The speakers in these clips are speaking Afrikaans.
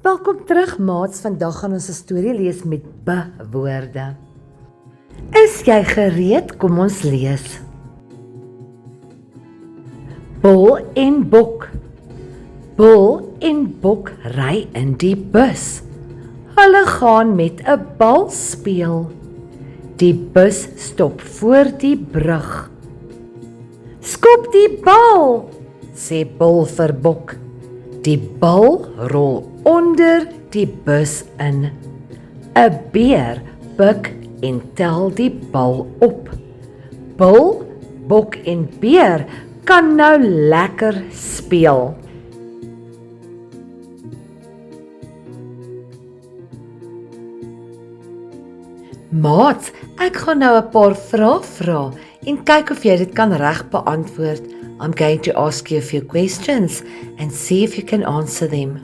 Welkom terug maats, vandag gaan ons 'n storie lees met B-woorde. Is jy gereed? Kom ons lees. Bul en bok. Bul en bok ry in die bus. Hulle gaan met 'n bal speel. Die bus stop voor die brug. Skop die bal, sê Bul vir Bok. Die bal rol onder die bus in. 'n Beer buig en tel die bal op. Bul, Bok en Beer kan nou lekker speel. Maats, ek gaan nou 'n paar vrae vra en kyk of jy dit kan reg beantwoord. I'm going to ask you a few questions and see if you can answer them.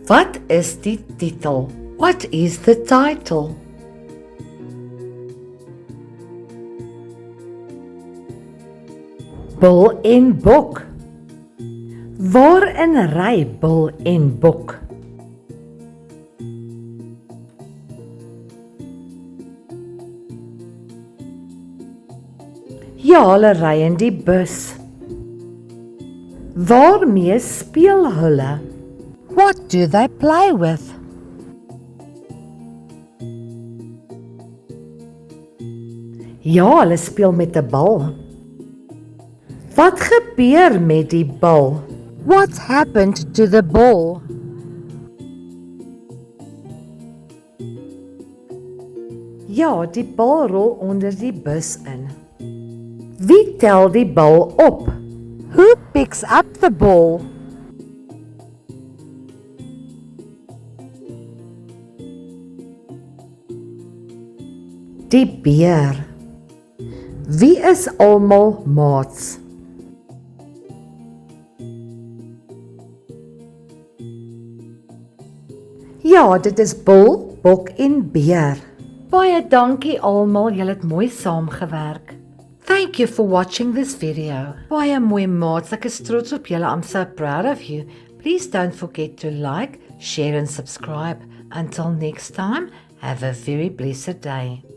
Wat is die titel? What is the title? Bul en bok. Waarin ry Bul en Bok? Ja, hulle ry in die bus. Waarmee speel hulle? What do they play with? Ja, hulle speel met 'n bal. Wat gebeur met die bal? What happened to the ball? Ja, die bal rol onder die bus in. Wie tel die bal op? Who picks up the ball? Die beer. Wie is almal maats? Ja, dit is Bul, Bok en Beer. Baie dankie almal, julle het mooi saamgewerk. Thank you for watching this video. Baie mooi maats, ek is trots op julle. I'm so proud of you. Please don't forget to like, share and subscribe. Until next time, have a very blessed day.